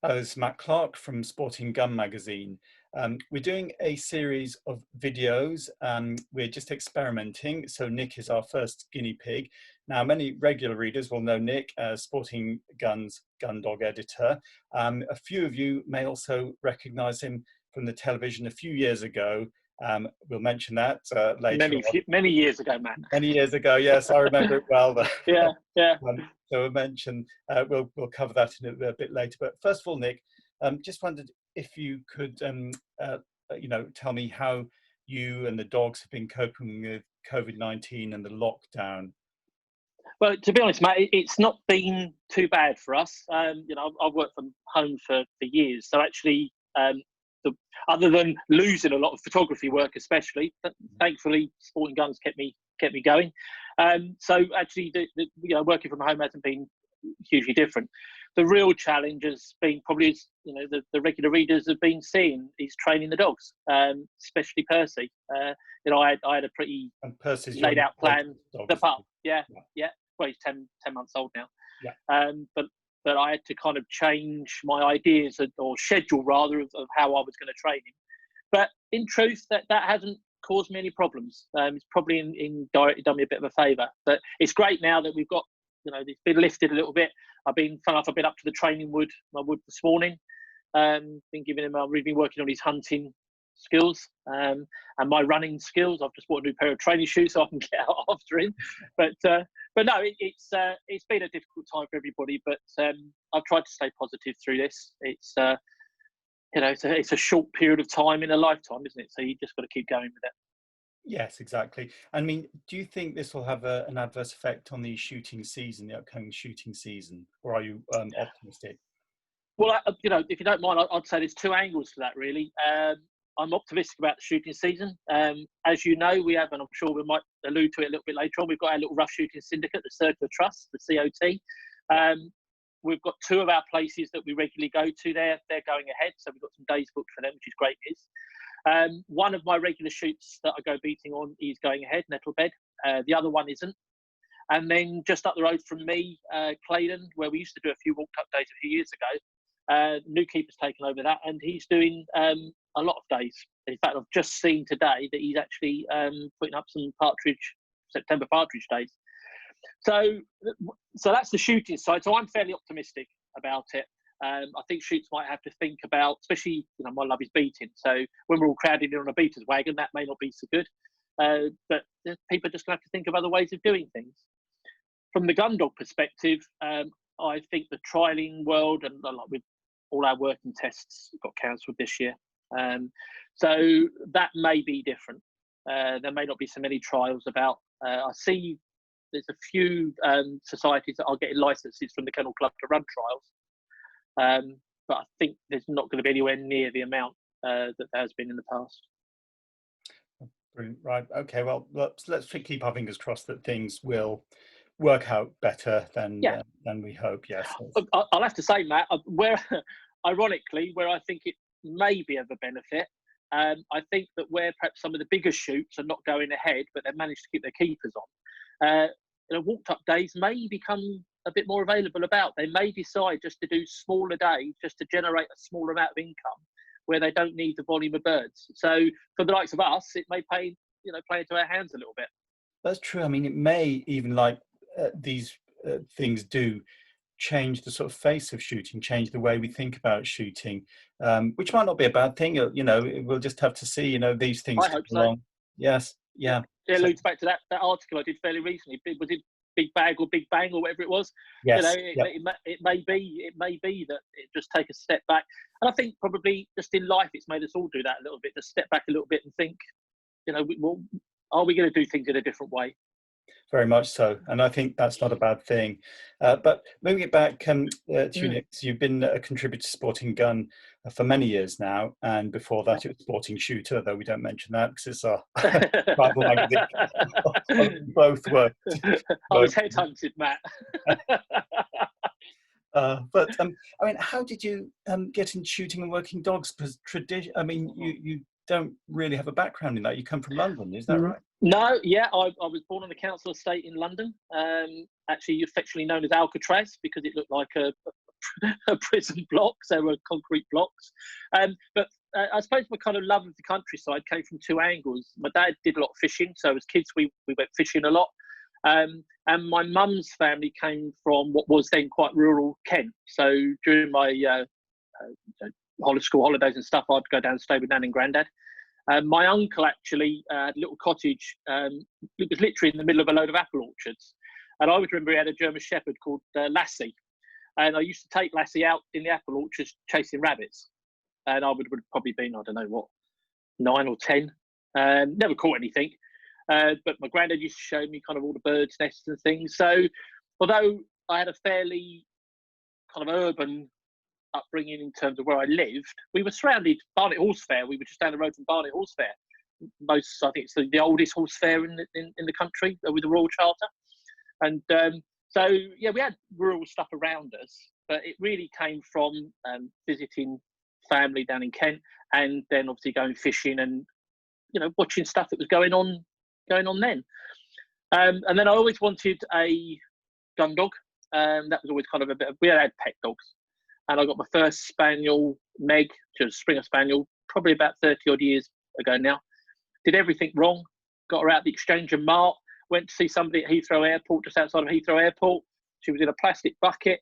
This is Matt Clark from Sporting Gun magazine. We're doing a series of videos. We're just experimenting. So Nick is our first guinea pig. Now, many regular readers will know Nick as Sporting Gun's gun dog editor. A few of you may also recognize him from the television a few years ago. We'll mention that later on. Many years ago, Matt. Many years ago, yes, I remember it well. Yeah. So we'll mention, we'll cover that in a bit later. But first of all, Nick, just wondered if you could, tell me how you and the dogs have been coping with COVID-19 and the lockdown. Well, to be honest, Matt, it's not been too bad for us. I've worked from home for years, so actually, other than losing a lot of photography work, especially, but thankfully, Sporting Guns kept me going. So actually, working from home hasn't been hugely different. The real challenge has been probably, the regular readers have been seeing is training the dogs, especially Percy. I had a pretty laid out plan. The pup, yeah. Well, he's 10 months old now. Yeah. But I had to kind of change my ideas or schedule rather of how I was going to train him. But in truth, that hasn't caused me any problems. It's probably indirectly done me a bit of a favour. But it's great now that we've got, it's been lifted a little bit. I've been up to the training wood this morning. Been giving him. We've been working on his hunting skills and my running skills. I've just bought a new pair of training shoes so I can get out after him. But no, it's been a difficult time for everybody. But I've tried to stay positive through this. It's it's a short period of time in a lifetime, isn't it? So you just got to keep going with it. Yes, exactly. I mean, do you think this will have an adverse effect on the shooting season, the upcoming shooting season, or are you optimistic? Well, if you don't mind, I'd say there's two angles to that, really. I'm optimistic about the shooting season. As you know, we have, and I'm sure we might allude to it a little bit later on, we've got our little rough shooting syndicate, the Circular Trust, the COT. We've got two of our places that we regularly go to there. They're going ahead, so we've got some days booked for them, which is great news. One of my regular shoots that I go beating on is going ahead, Nettlebed. The other one isn't. And then just up the road from me, Claydon, where we used to do a few walked up days a few years ago, new keeper's taken over that, and he's doing a lot of days. In fact, I've just seen today that he's actually putting up some September partridge days. So that's the shooting side. So I'm fairly optimistic about it. I think shoots might have to think about, especially, my love is beating. So when we're all crowded in on a beater's wagon, that may not be so good. But people are just going to have to think of other ways of doing things. From the gun dog perspective, I think the trialling world, and with all our working tests got cancelled this year. So that may be different. There may not be so many trials about. I see there's a few societies that are getting licenses from the Kennel Club to run trials. But I think there's not going to be anywhere near the amount that there has been in the past. Brilliant. Right. Okay. Well, let's keep our fingers crossed that things will work out better than we hope. Yes. I'll have to say, Matt, ironically, where I think it may be of a benefit, I think that where perhaps some of the bigger shoots are not going ahead, but they've managed to keep their keepers on, walked up days may become a bit more available about. They may decide just to do smaller days, just to generate a smaller amount of income where they don't need the volume of birds. So for the likes of us, it may play into our hands a little bit. That's true. I mean, it may even these things do change the sort of face of shooting, change the way we think about shooting, which might not be a bad thing. We'll just have to see, these things I hope so. along. Yes. Yeah. It alludes back to that article I did fairly recently. Was it Big Bag or Big Bang or whatever it was? Yes. It may be that it just take a step back. And I think probably just in life, it's made us all do that a little bit, just step back a little bit and think, are we going to do things in a different way? Very much so, and I think that's not a bad thing. But moving it back to you, Nick, you've been a contributor to Sporting Gun for many years now, and before that it was Sporting Shooter, though we don't mention that because it's our rival magazine. Both were. I was headhunted, Matt. But I mean, how did you get into shooting and working dogs? Because you don't really have a background in that. You come from London, is that right? No, yeah, I was born on the council estate in London, actually affectionately known as Alcatraz because it looked like a prison blocks. They were concrete blocks. But I suppose my kind of love of the countryside came from two angles. My dad did a lot of fishing, so as kids we went fishing a lot. And my mum's family came from what was then quite rural Kent. So during my school holidays and stuff, I'd go down and stay with Nan and Grandad. My uncle actually had a little cottage. It was literally in the middle of a load of apple orchards. And I always remember he had a German Shepherd called Lassie. And I used to take Lassie out in the apple orchards chasing rabbits. And I would have probably been, I don't know what, 9 or 10. Never caught anything. But my granddad used to show me kind of all the birds' nests and things. So although I had a fairly kind of urban upbringing in terms of where I lived, we were surrounded. Barnet Horse Fair, we were just down the road from Barnet Horse Fair. I think it's the oldest horse fair in the country with the Royal Charter. And so, yeah, we had rural stuff around us, but it really came from visiting family down in Kent, and then obviously going fishing and, you know, watching stuff that was going on then. And then I always wanted a gun dog. That was always kind of we had pet dogs. And I got my first spaniel, Meg, which was a Springer Spaniel, probably about 30 odd years ago now. Did everything wrong, got her out the exchange and mart, went to see somebody at Heathrow Airport, just outside of Heathrow Airport. She was in a plastic bucket.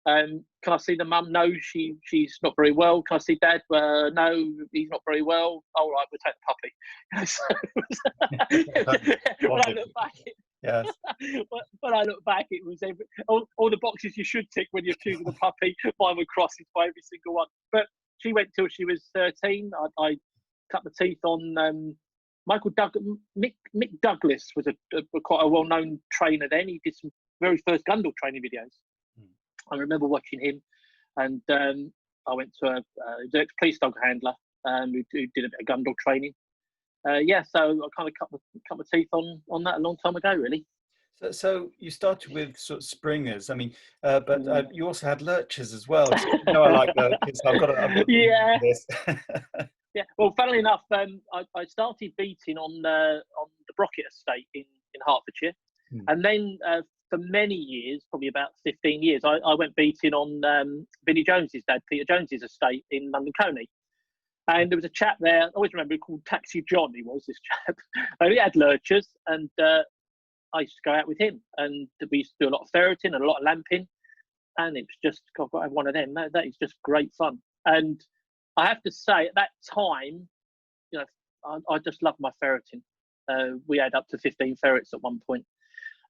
Can I see the mum? No, she's not very well. Can I see dad? No, he's not very well. All right, we'll take the puppy. When I look back, yes. when I look back, it was all the boxes you should tick when you're choosing a puppy. Mine were crosses by every single one. But she went till she was 13. I cut my teeth on Mick Douglas was quite a well-known trainer then. He did some very first gun dog training videos. I remember watching him, and I went to a police dog handler who did a bit of gun dog training. So I kind of cut my teeth on that a long time ago, really. So you started with sort of Springers, I mean, but you also had lurchers as well. So, you know, I like lurchers. I've got yeah. This. Yeah. Well, funnily enough, I started beating on the Brocket estate in Hertfordshire, and then for many years, probably about 15 years, I went beating on Vinnie Jones's dad, Peter Jones's estate in London Coney. And there was a chap there, I always remember, called Taxi John, he was, this chap. And he had lurchers, and I used to go out with him. And we used to do a lot of ferreting and a lot of lamping. And it was just, God, I've got to have one of them. That is just great fun. And I have to say, at that time, you know, I just loved my ferreting. We had up to 15 ferrets at one point.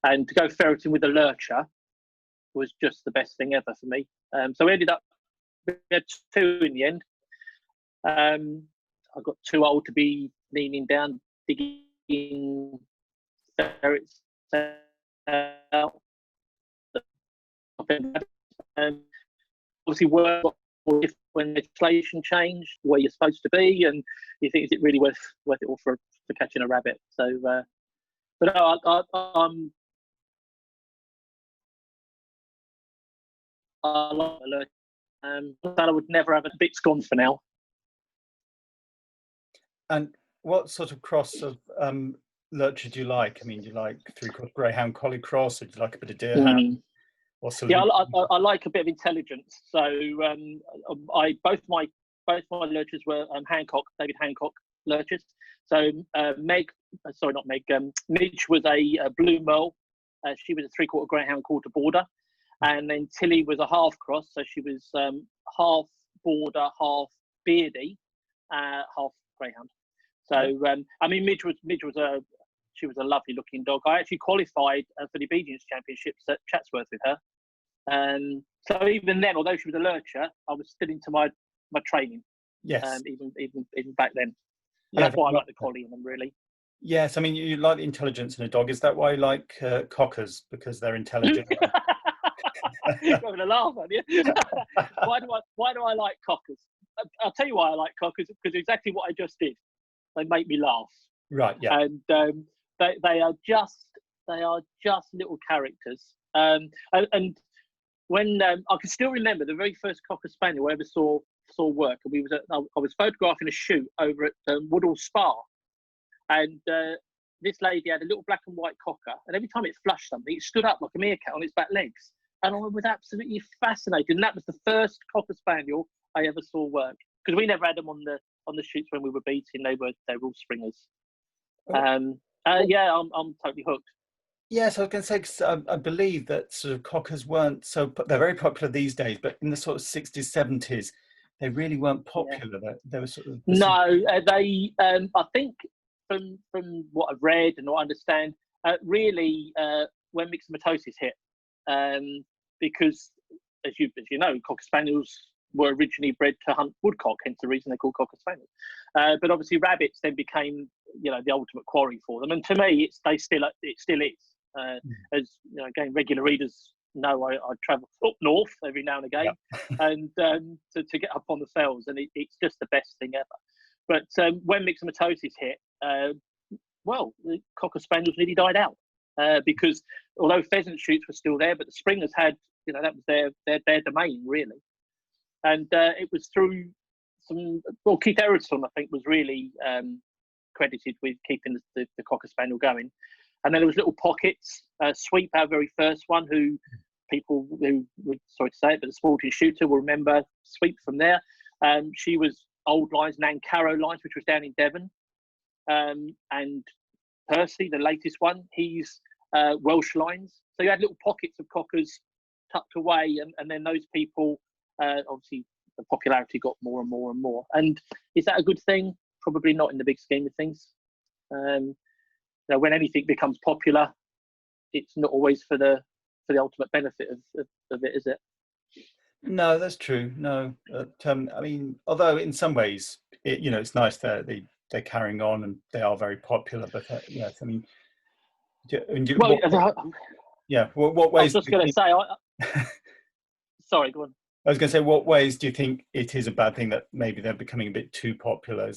And to go ferreting with a lurcher was just the best thing ever for me. So we had 2 in the end. I got too old to be leaning down, digging ferrets out. Obviously, work when legislation changed, where you're supposed to be, and you think, is it really worth it all for catching a rabbit? So, but no, I like the lurcher. But I would never have a bit's gone for now. And what sort of cross of lurcher do you like? I mean, do you like 3/4 greyhound collie cross, or do you like a bit of deerhound? Yeah, I like a bit of intelligence. So both my lurchers were David Hancock lurchers. So Midge was a blue merle. She was a 3/4 greyhound quarter border, and then Tilly was a half cross. So she was half border, half beardy, half greyhound. So I mean, Midge was a lovely looking dog. I actually qualified for the obedience championships at Chatsworth with her. And so even then, although she was a lurcher, I was still into my training. Yes. Even back then. And that's why I like the collie in them, really. Yes, I mean, you like the intelligence in a dog. Is that why you like cockers? Because they're intelligent. You're having a laugh, aren't you? Why do I like cockers? I'll tell you why I like cockers, because exactly what I just did. They make me laugh. Right. Yeah. And they are just little characters. And when I can still remember the very first cocker spaniel I ever saw work, and I was photographing a shoot over at Woodall Spa, and this lady had a little black and white cocker, and every time it flushed something, it stood up like a meerkat on its back legs. and I was absolutely fascinated. And that was the first Cocker Spaniel I ever saw work, because we never had them on the shoots when we were beating. They were all springers. Yeah, I'm totally hooked. Yes, I was going to say, 'cause I believe that sort of cockers weren't they're very popular these days, but in the sort of 60s, 70s, they really weren't Yeah. popular. They were sort of No, they. I think from what I've read and what I understand, really when myxomatosis hit, because as you know, Cocker Spaniels were originally bred to hunt woodcock, hence the reason they're called Cocker Spaniels. But obviously, rabbits then became, the ultimate quarry for them. And to me, it still is. As again, regular readers know, I travel up north every now and again, yeah. and to get up on the fells, and it's just the best thing ever. But when myxomatosis hit, well, the Cocker Spaniels nearly died out, because although pheasant shoots were still there, but the springers had, that was their domain really. And it was through Keith Eredson, I think, was really credited with keeping the Cocker Spaniel going. And then there was little pockets. Sweep, our very first one, who people who would, sorry to say it, but the sporting shooter will remember Sweep from there. She was old lines, Nancaro lines, which was down in Devon. And Percy, the latest one, he's Welsh lines. So you had little pockets of cockers tucked away, and then those people, obviously, the popularity got more and more and more. And is that a good thing? Probably not in the big scheme of things. When anything becomes popular, it's not always for the ultimate benefit of it, is it? No, that's true. No, I mean, although in some ways, it's nice that they're carrying on and they are very popular. But yes, I mean, Well, what I was ways? just going to say, sorry, go on. I was going to say, what ways do you think it is a bad thing that maybe they're becoming a bit too popular?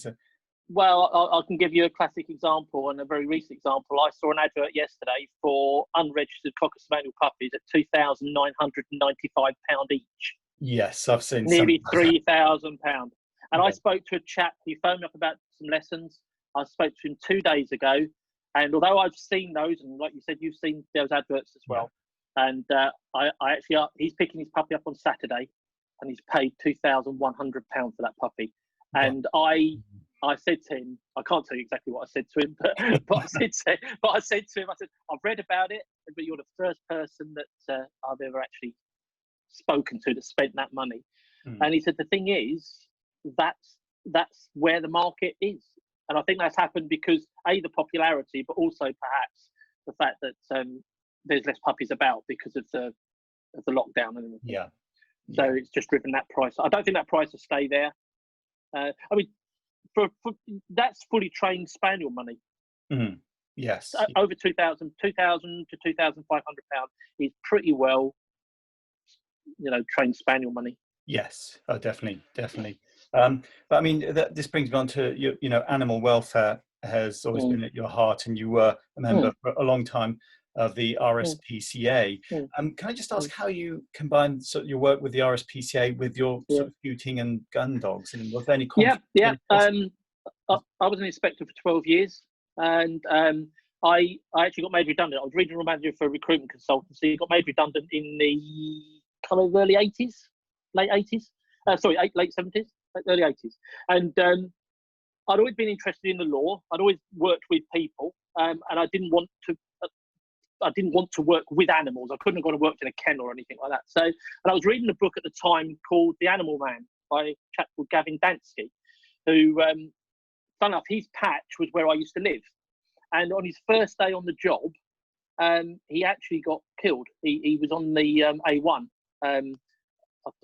Well, I can give you a classic example and a very recent example. I saw an advert yesterday for unregistered Cocker Spaniel puppies at £2,995 each. Yes, I've seen nearly some. £3,000. And Yeah. I spoke to a chap. He phoned me up about some lessons. I spoke to him 2 days ago, and although I've seen those, and like you said, you've seen those adverts as well. Yeah. And I actually, he's picking his puppy up on Saturday, and he's paid £2,100 for that puppy. And I said to him, I can't tell you exactly what I said to him, but I said to him, I've read about it, but you're the first person that I've ever actually spoken to that spent that money. And he said, the thing is, that's where the market is. And I think that's happened because the popularity, but also perhaps the fact that there's less puppies about because of the lockdown and everything. Yeah. So it's just driven that price. I don't think that price will stay there. I mean, for that's fully trained spaniel money. Mm-hmm. Yes. Over £2,000 to £2,500 is pretty well, trained spaniel money. Yes, definitely. But I mean, this brings me on to animal welfare has always been at your heart, and you were a member for a long time of the RSPCA. Can I just ask how you combined sort of your work with the RSPCA with your sort of shooting and gun dogs, and was there any conflict? Yeah. I was an inspector for 12 years, and I actually got made redundant. I was regional manager for a recruitment consultancy. Got made redundant in the kind of early 80s, late 80s. Late 70s, early 80s. And I'd always been interested in the law. I'd always worked with people, and I didn't want to work with animals. I couldn't have gone and worked in a kennel or anything like that. So, and I was reading a book at the time called The Animal Man by a chap called Gavin Dansky, who, fun enough, his patch was where I used to live. And on his first day on the job, he actually got killed. He was on the A1. I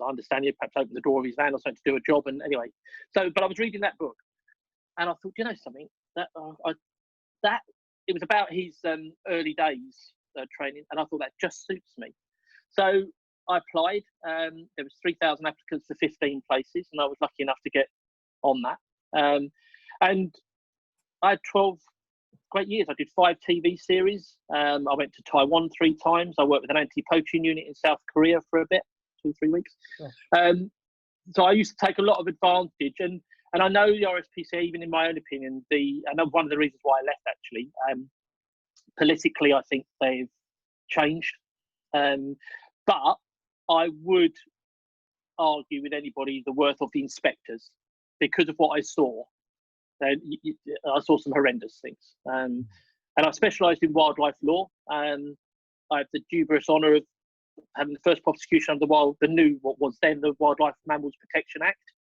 understand he perhaps opened the door of his van or something to do a job. And anyway, but I was reading that book, and I thought, something that it was about his early days training, and I thought that just suits me. So I applied. There was 3,000 applicants for 15 places, and I was lucky enough to get on that. And I had 12 great years. I did 5 TV series. I went to Taiwan 3 times. I worked with an anti-poaching unit in South Korea for a bit, 2-3 weeks. So I used to take a lot of advantage, and I know the RSPCA, even in my own opinion, I know one of the reasons why I left actually, politically, I think they've changed. But But I would argue with anybody the worth of the inspectors because of what I saw. I saw some horrendous things. And I specialised in wildlife law. I have the dubious honour of having the first prosecution under what was then the Wildlife Mammals Protection Act.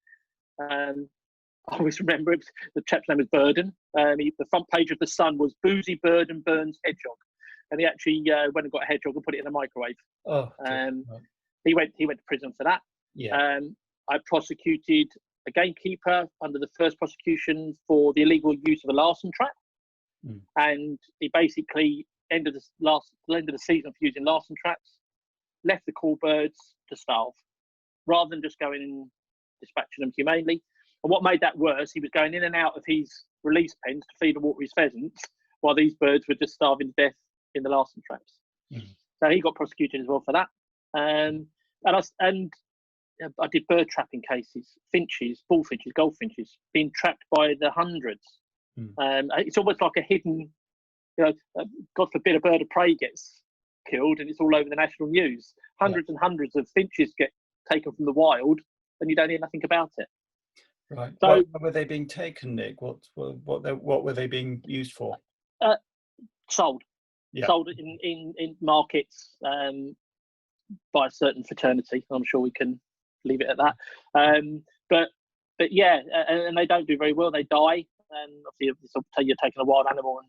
I always remember it. The chap's name was Burden. The front page of the Sun was Boozy Burden Burns Hedgehog, and he actually went and got a hedgehog and put it in a microwave. Oh, he went to prison for that. yeah. I prosecuted a gamekeeper under the first prosecution for the illegal use of a larson trap, and he basically ended the season for using larson traps, left the call birds to starve, rather than just going and dispatching them humanely. And what made that worse, he was going in and out of his release pens to feed and water his pheasants, while these birds were just starving to death in the larson traps. So he got prosecuted as well for that. And I did bird trapping cases, finches, bullfinches, goldfinches, being trapped by the hundreds. It's almost like a hidden, God forbid a bird of prey gets killed and it's all over the national news. Hundreds and hundreds of finches get taken from the wild and you don't hear nothing about it. Right. So, what were they being taken, Nick? What were they being used for? Sold. Yeah. Sold in markets by a certain fraternity. I'm sure we can leave it at that. But yeah, and they don't do very well. They die, and obviously you're taking a wild animal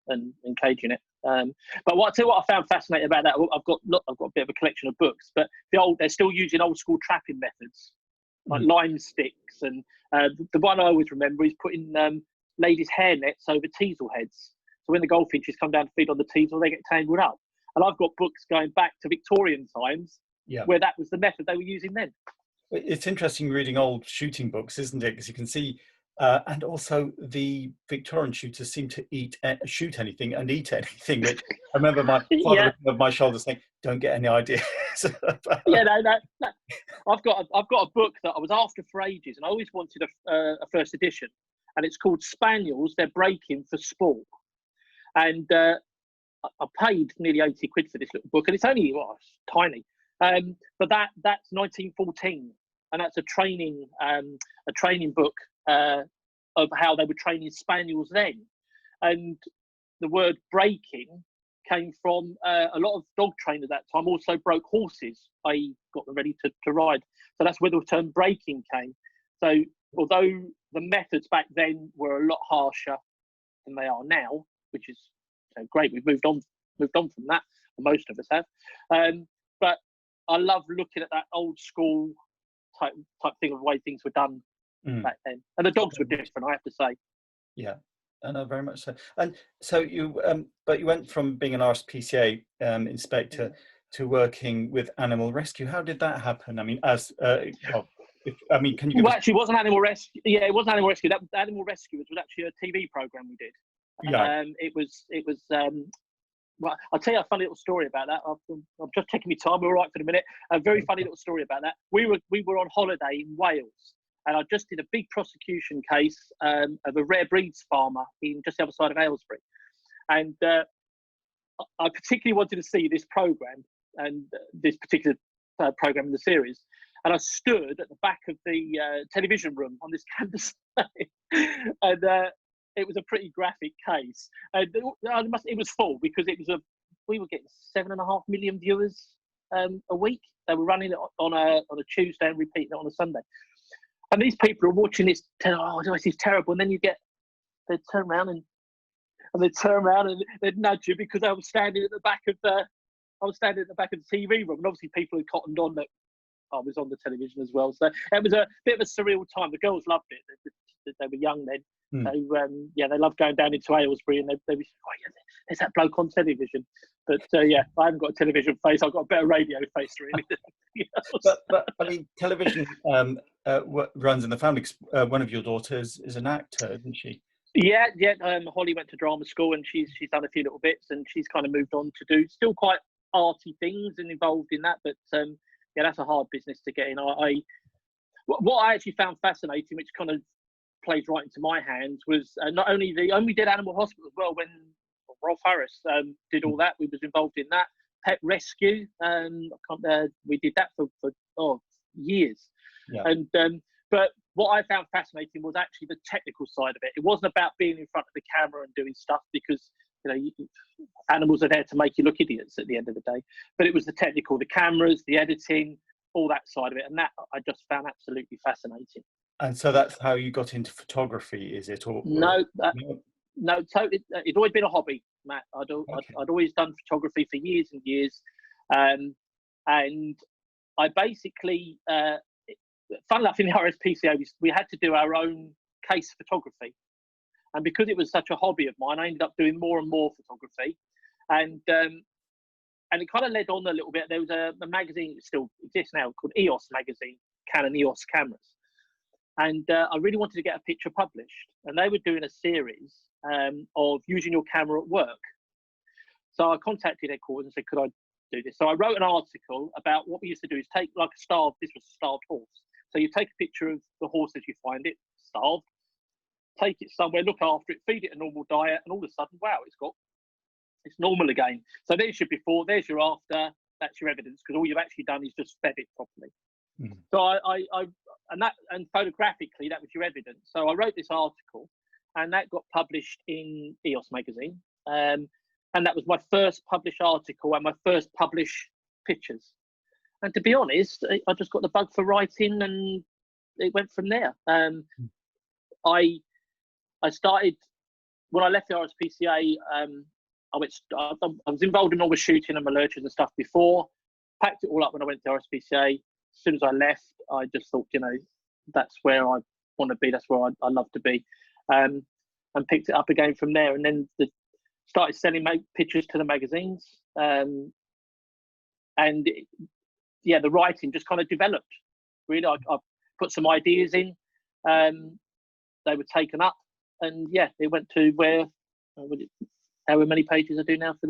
and caging it. But I'll tell you what I found fascinating about that. I've got a bit of a collection of books, but they're still using old school trapping methods, like lime sticks, and the one I always remember is putting ladies' hair nets over teasel heads. So when the goldfinches come down to feed on the teasel, they get tangled up. And I've got books going back to Victorian times where that was the method they were using then. It's interesting reading old shooting books, isn't it? Because you can see, and also the Victorian shooters seem to shoot anything and eat anything. Which I remember my father looking over my shoulder saying, "Don't get any ideas." No. I've got a book that I was after for ages, and I always wanted a first edition, and it's called Spaniels. They're breaking for sport, and I paid nearly 80 quid for this little book, and it's only it's tiny. But that's 1914, and that's a training book of how they were training spaniels then. And the word breaking came from a lot of dog trainers at that time also broke horses, i.e. got them ready to ride. So that's where the term breaking came. So although the methods back then were a lot harsher than they are now, which is great, we've moved on from that, most of us have. But I love looking at that old school type thing of the way things were done back then, and the dogs were different, I have to say. Yeah, I know, very much so. And so you went from being an RSPCA inspector to working with animal rescue. How did that happen? I mean, can you give us... Actually, it wasn't animal rescue. Yeah, it wasn't animal rescue. That Animal Rescuers was actually a TV program we did. Yeah. It was. Well, I'll tell you a funny little story about that. I'm just taking my time. We're all right for the minute. A very funny little story about that. We were on holiday in Wales, and I just did a big prosecution case of a rare breeds farmer in just the other side of Aylesbury, and I particularly wanted to see this program and this particular program in the series. And I stood at the back of the television room on this canvas, and it was a pretty graphic case. It was full because we were getting 7.5 million viewers a week. They were running it on a Tuesday and repeating it on a Sunday. And these people are watching this, this is terrible. And then they'd turn around and they'd nudge you because I was standing at the back of the TV room, and obviously people had cottoned on that I was on the television as well. So it was a bit of a surreal time. The girls loved it. They were young then. So they loved going down into Aylesbury, and they were, there's that bloke on television. But I haven't got a television face. I've got a better radio face, really. but I mean, television runs in the family. One of your daughters is an actor, isn't she? Yeah. Holly went to drama school, and she's done a few little bits, and she's kind of moved on to do still quite arty things and involved in that. But that's a hard business to get in. What I actually found fascinating, which kind of plays right into my hands, was not only we did Animal Hospital as well when Rolf Harris did all that. We was involved in that. pet rescue. We did that for years. Yeah. And but what I found fascinating was actually the technical side of it. It wasn't about being in front of the camera and doing stuff, because animals are there to make you look idiots at the end of the day. But it was the technical, the cameras, the editing, all that side of it, and that I just found absolutely fascinating. And so that's how you got into photography, is it? No, no? no, totally. It's always been a hobby, Matt. Okay. I'd always done photography for years and years, and I basically, fun enough, in the RSPCA, we had to do our own case photography, and because it was such a hobby of mine, I ended up doing more and more photography, and it kind of led on a little bit. There was a magazine that still exists now called EOS magazine, Canon EOS cameras. And I really wanted to get a picture published. And they were doing a series of using your camera at work. So I contacted headquarters and said, could I do this? So I wrote an article about what we used to do is take like this was a starved horse. So you take a picture of the horse as you find it, starved, take it somewhere, look after it, feed it a normal diet, and all of a sudden, wow, it's normal again. So there's your before, there's your after, that's your evidence, because all you've actually done is just fed it properly. Mm. So and photographically, that was your evidence. So I wrote this article, and that got published in EOS magazine. And that was my first published article and my first published pictures. And to be honest, I just got the bug for writing, and it went from there. I started when I left the RSPCA. I was involved in all the shooting and my lurchers and stuff before. Packed it all up when I went to the RSPCA. As soon as I left, I just thought, that's where I want to be. That's where I love to be, and picked it up again from there. And then started selling pictures to the magazines, and the writing just kind of developed. Really, I put some ideas in. They were taken up, and it went to where however many pages I do now for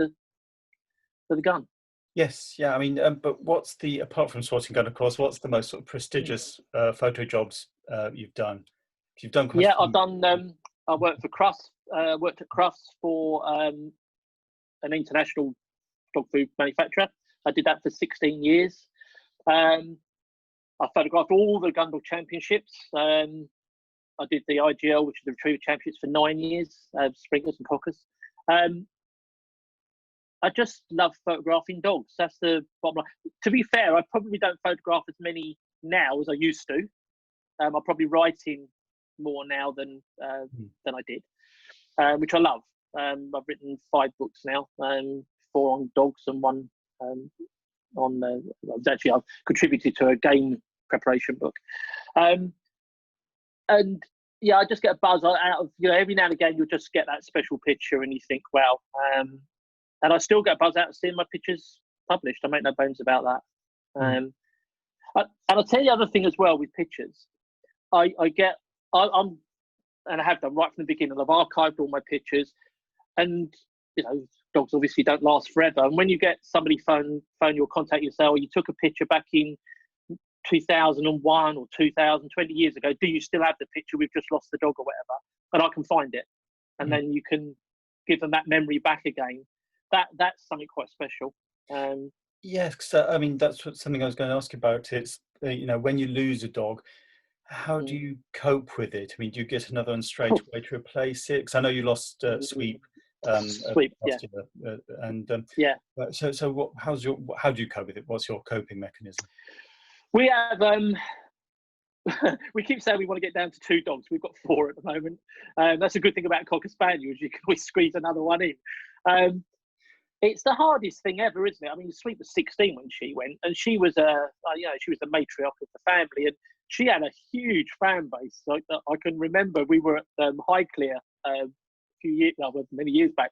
the gun. Yes, yeah. I mean, but what's apart from Sporting Gun, of course, what's the most sort of prestigious photo jobs you've done? You've done quite. I've done. I worked for Crufts. Worked at Crufts for an international dog food manufacturer. I did that for 16 years. I photographed all the Gun Dog Championships. I did the IGL, which is the Retriever Championships, for 9 years. Sprinklers and Cockers. I just love photographing dogs. That's the bottom line. To be fair, I probably don't photograph as many now as I used to. I'm probably writing more now than I did, which I love. I've written 5 books now, 4 on dogs and 1 I've contributed to a game preparation book. And I just get a buzz out of, every now and again you'll just get that special picture and you think, wow. And I still get a buzz out of seeing my pictures published. I make no bones about that. And I'll tell you the other thing as well with pictures. I'm and I have done right from the beginning. I've archived all my pictures, and dogs obviously don't last forever. And when you get somebody phone you or contact you and say, "Oh, you took a picture back in 2001 or 2020 years ago. Do you still have the picture? We've just lost the dog or whatever." And I can find it, and then you can give them that memory back again. That's something quite special. Yes, I mean that's something I was going to ask about. It's when you lose a dog, how do you cope with it? I mean, do you get another one straight away to replace it? Because I know you lost Sweep. Sweep, last year, So how do you cope with it? What's your coping mechanism? We have we keep saying we want to get down to 2 dogs. We've got 4 at the moment. That's a good thing about Cocker Spaniels. You can always squeeze another one in. It's the hardest thing ever, isn't it? I mean, Sweet was 16 when she went, and she was she was the matriarch of the family, and she had a huge fan base. Like I can remember, we were at Highclere many years back,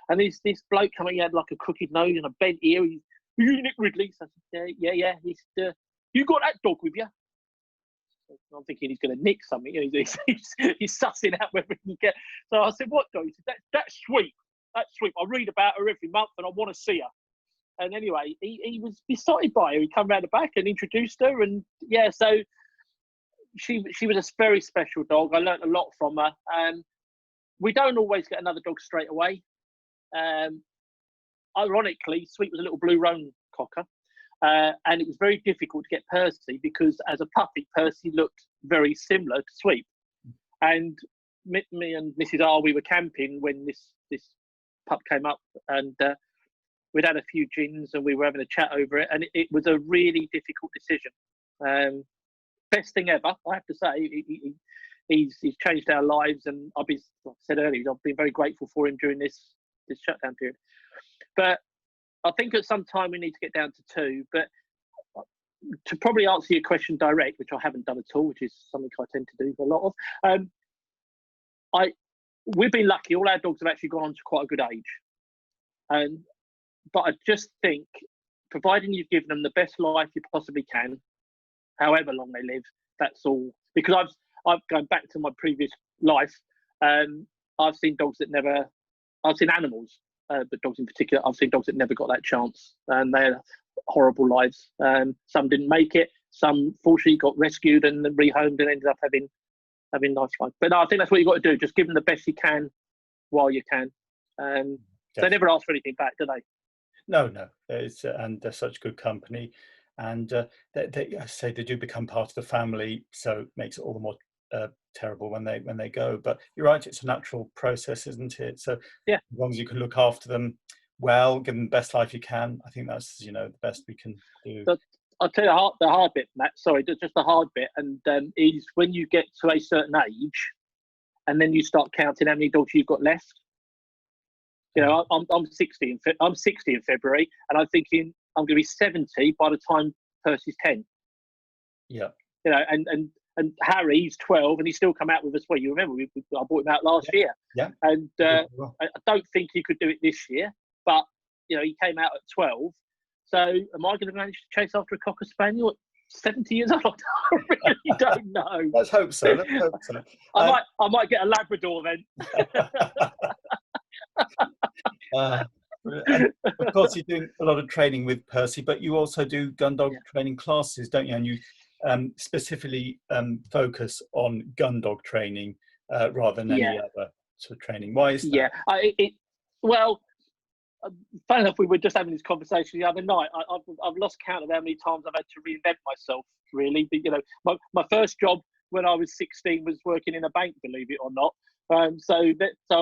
and this bloke coming, he had like a crooked nose and a bent ear. He's, "Are you Nick Ridley?" So I said, yeah. He's, "You got that dog with you?" I'm thinking he's going to nick something. He's sussing out whether he can get. So I said, "What dog?" He said, That's Sweet. That's Sweet. I read about her every month and I want to see her." And anyway, he was besotted by her. He come round the back and introduced her, and so she was a very special dog. I learnt a lot from her. We don't always get another dog straight away. ironically, Sweet was a little blue roan cocker. And it was very difficult to get Percy because as a puppy, Percy looked very similar to Sweet. And me and Mrs. R, we were camping when this pup came up, and we'd had a few gins and we were having a chat over it, and it was a really difficult decision. Best thing ever, I have to say. He's changed our lives, and like I said earlier, I've been very grateful for him during this shutdown period. But I think at some time we need to get down to 2. But to probably answer your question direct, which I haven't done at all, which is something I tend to do a lot of, we've been lucky. All our dogs have actually gone on to quite a good age. But I just think, providing you've given them the best life you possibly can, however long they live, that's all. Because I've gone back to my previous life. I've seen dogs that never. I've seen animals. But dogs in particular, I've seen dogs that never got that chance, and they had horrible lives. Some didn't make it. Some, fortunately, got rescued and rehomed and ended up having nice life. But no, I think that's what you've got to do. Just give them the best you can while you can. They never ask for anything back, do they? No. And they're such good company, and I say they do become part of the family, so it makes it all the more terrible when they go. But you're right, it's a natural process, isn't it? So yeah, as long as you can look after them well, give them the best life you can, I think that's the best we can do. But I'll tell you the hard bit, Matt. Sorry, just the hard bit, and is when you get to a certain age, and then you start counting how many dogs you've got left. I'm 60 I'm 60 in February, and I'm thinking I'm going to be 70 by the time Percy's 10. Yeah. And Harry's 12, and he's still come out with us. Well, you remember I bought him out last year. Yeah. And I don't think he could do it this year, but he came out at 12. So am I going to manage to chase after a cocker spaniel at 70 years old? I really don't know. Let's hope so. I might get a Labrador then. Of course, you're doing a lot of training with Percy, but you also do gun dog training classes, don't you? And you specifically focus on gun dog training rather than any other sort of training. Why is that? Well, funny enough, we were just having this conversation the other night. I've lost count of how many times I've had to reinvent myself, really. But, my first job when I was 16 was working in a bank, believe it or not. So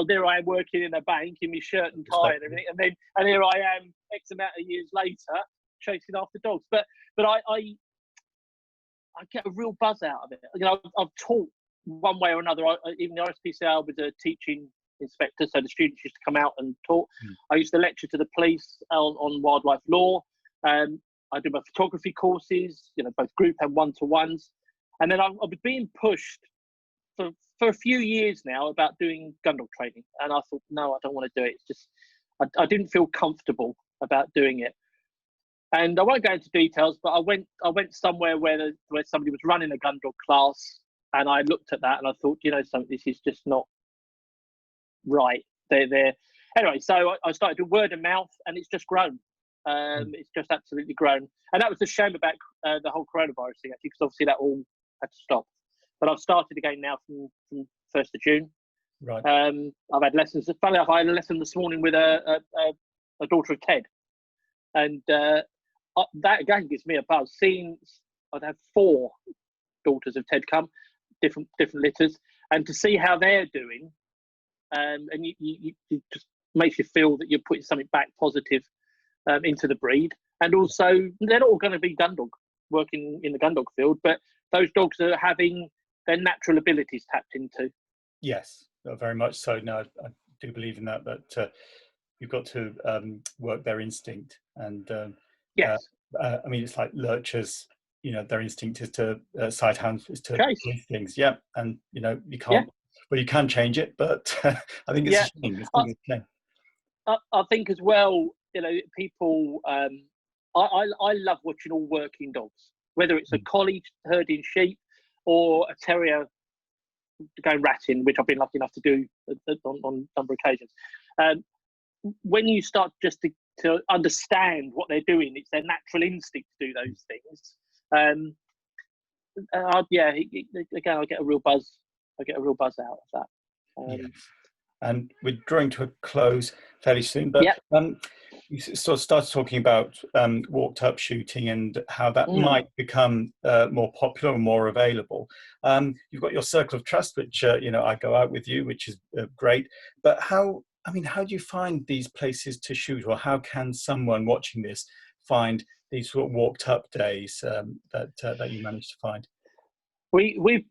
there I am working in a bank in my shirt and tie and everything, and here I am X amount of years later chasing after dogs. But I get a real buzz out of it. I've taught one way or another. Even the RSPCA, I was a teaching inspector, so the students used to come out and talk. I used to lecture to the police on wildlife law. I do my photography courses, both group and one-to-ones. And then I was being pushed for a few years now about doing gun dog training, and I thought, no, I don't want to do it. It's just I didn't feel comfortable about doing it. And I won't go into details, but I went somewhere where somebody was running a gun dog class, and I looked at that and I thought, something, this is just not right. They're anyway. So I started to word of mouth, and it's just grown. It's just absolutely grown, and that was the shame about the whole coronavirus thing, actually, because obviously that all had to stop. But I've started again now from 1st of June. Right. I've had lessons. Funny enough, I had a lesson this morning with a daughter of Ted, and that again gives me a buzz. I'd have 4 daughters of Ted come, different litters, and to see how they're doing, and you just makes you feel that you're putting something back positive into the breed. And also, they're not all going to be gun dog working in the gun dog field, but those dogs are having their natural abilities tapped into. Yes, very much so. No, I do believe in that you've got to work their instinct. And yes, I mean, it's like lurchers. Their instinct is to sight hounds is to chase things. Yeah, and you can't. Yeah. Well, you can change it, but I think it's a shame. It's a shame. I think as well, people. I love watching all working dogs, whether it's a collie herding sheep or a terrier going ratting, which I've been lucky enough to do on a number of occasions. When you start just to understand what they're doing, it's their natural instinct to do those things. Again, I get a real buzz. I get a real buzz out of that. Yes. And we're drawing to a close fairly soon, but you sort of started talking about walked up shooting and how that Mm. might become more popular and more available. You've got your circle of trust, which I go out with you, which is great. But how do you find these places to shoot, or how can someone watching this find these sort of walked up days that you managed to find? We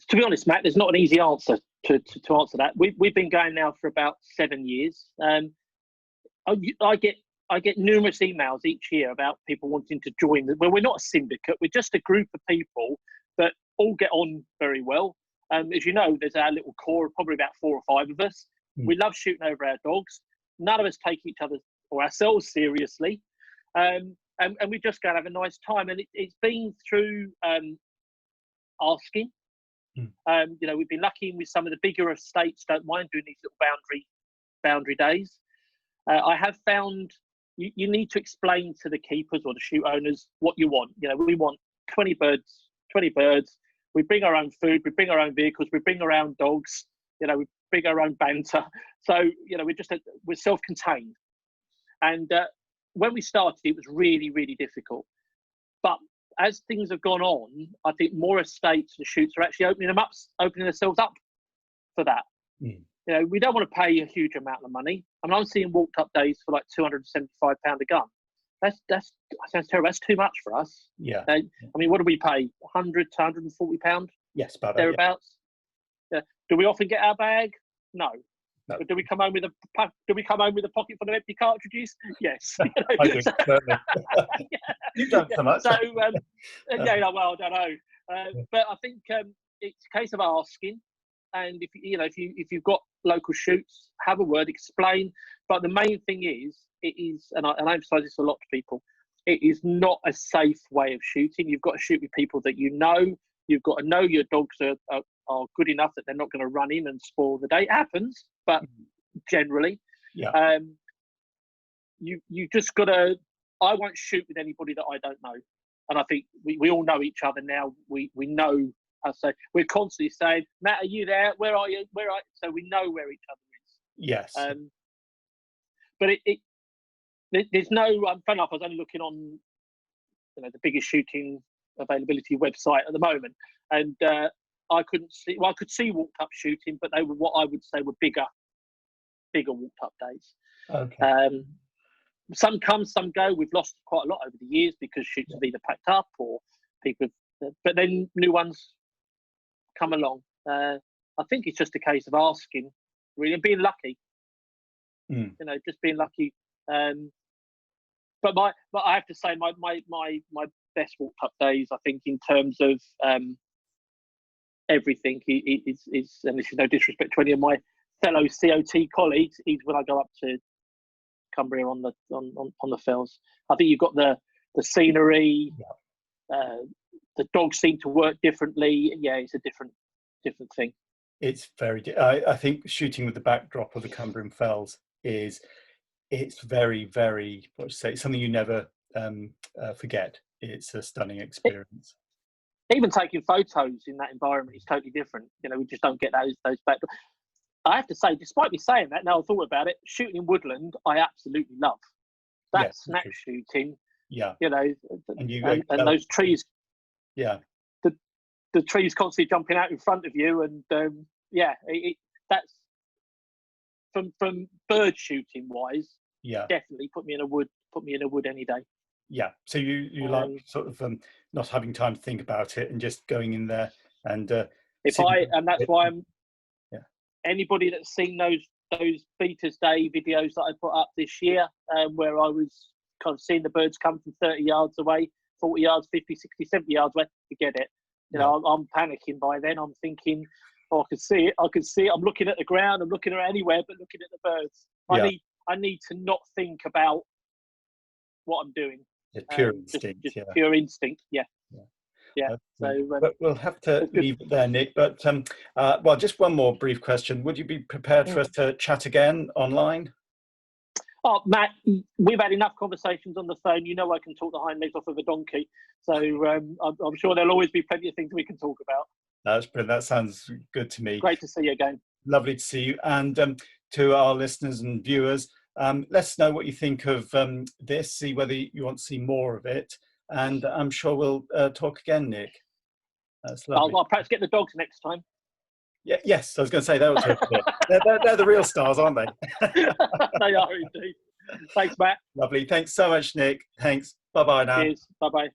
To be honest, Matt, there's not an easy answer to answer that. We've been going now for about 7 years. I get numerous emails each year about people wanting to join. Well, we're not a syndicate. We're just a group of people that all get on very well. As you know, there's our little core of probably about 4 or 5 of us. We love shooting over our dogs. None of us take each other or ourselves seriously. And we just go and have a nice time. And it's been through asking. We've been lucky with some of the bigger estates don't mind doing these little boundary days. I have found you need to explain to the keepers or the shoot owners what you want. We want 20 birds. We bring our own food. We bring our own vehicles. We bring our own dogs. We bring our own banter. So we're self-contained. And when we started, it was really, really difficult. But as things have gone on, I think more estates and shoots are actually opening themselves up for that. We don't want to pay a huge amount of money. I mean, I'm seeing walked up days for like £275 a gun. That sounds terrible. That's too much for us. Yeah. I mean, what do we pay? £100 to £140? Yes, about thereabouts. Yeah. Do we often get our bag? No. But do we come home with a pocket full of empty cartridges? Yes. I do. Certainly. You've done so much. So well, I don't know. But I think it's a case of asking, and if you've got local shoots, have a word, explain. But the main thing is, and I emphasise this a lot to people, it is not a safe way of shooting. You've got to shoot with people that you know. You've got to know your dogs are good enough that they're not going to run in and spoil the day. It happens, but generally, you just got to. I won't shoot with anybody that I don't know, and I think we all know each other now. We know. I say we're constantly saying, "Matt, are you there? Where are you? Where are you?" So we know where each other is. Yes. But there's no. Fun enough, I was only looking on, the biggest shooting availability website at the moment, and I couldn't see. Well, I could see walked up shooting, but they were what I would say were bigger walked up days. Okay. Some come, some go. We've lost quite a lot over the years because shoots have either packed up or people have, but then new ones come along. I think it's just a case of asking, really, and being lucky. Just being lucky. But I have to say, my best walked up days, I think, in terms of everything, is, and this is no disrespect to any of my fellow COT colleagues, is when I go up to Cumbria on the fells. I think you've got the scenery, the dogs seem to work differently. Yeah, it's a different thing. It's I think shooting with the backdrop of the Cumbrian Fells it's very, very, something you never forget. It's a stunning experience. Even taking photos in that environment is totally different. We just don't get those back. I have to say, despite me saying that, now I thought about it, shooting in woodland, I absolutely love. That snap shooting. Yeah. And those trees. Yeah. The trees constantly jumping out in front of you, and that's from bird shooting wise. Yeah. Definitely put me in a wood any day. Yeah. So you like sort of not having time to think about it and just going in there and that's why I'm. Yeah. Anybody that's seen those Beaters Day videos that I put up this year, where I was kind of seeing the birds come from 30 yards away, 40 yards, 50, 60, 70 yards away, forget it. I'm panicking by then. I'm thinking, I can see it. I'm looking at the ground. I'm looking at anywhere but looking at the birds. Yeah. I need to not think about what I'm doing. It's pure instinct. Just pure instinct. Yeah. So but we'll have to leave it there, Nick. But just one more brief question. Would you be prepared for us to chat again online? Oh, Matt, we've had enough conversations on the phone. I can talk the hind legs off of a donkey. So I'm sure there'll always be plenty of things we can talk about. That's brilliant. That sounds good to me. Great to see you again. Lovely to see you. And to our listeners and viewers, Let us know what you think of this, see whether you want to see more of it. And I'm sure we'll talk again, Nick. That's lovely. I'll perhaps get the dogs next time. Yeah, yes, I was going to say they'll turn up. They're the real stars, aren't they? They are indeed. Thanks, Matt. Lovely. Thanks so much, Nick. Thanks. Bye-bye now. Cheers. Bye-bye.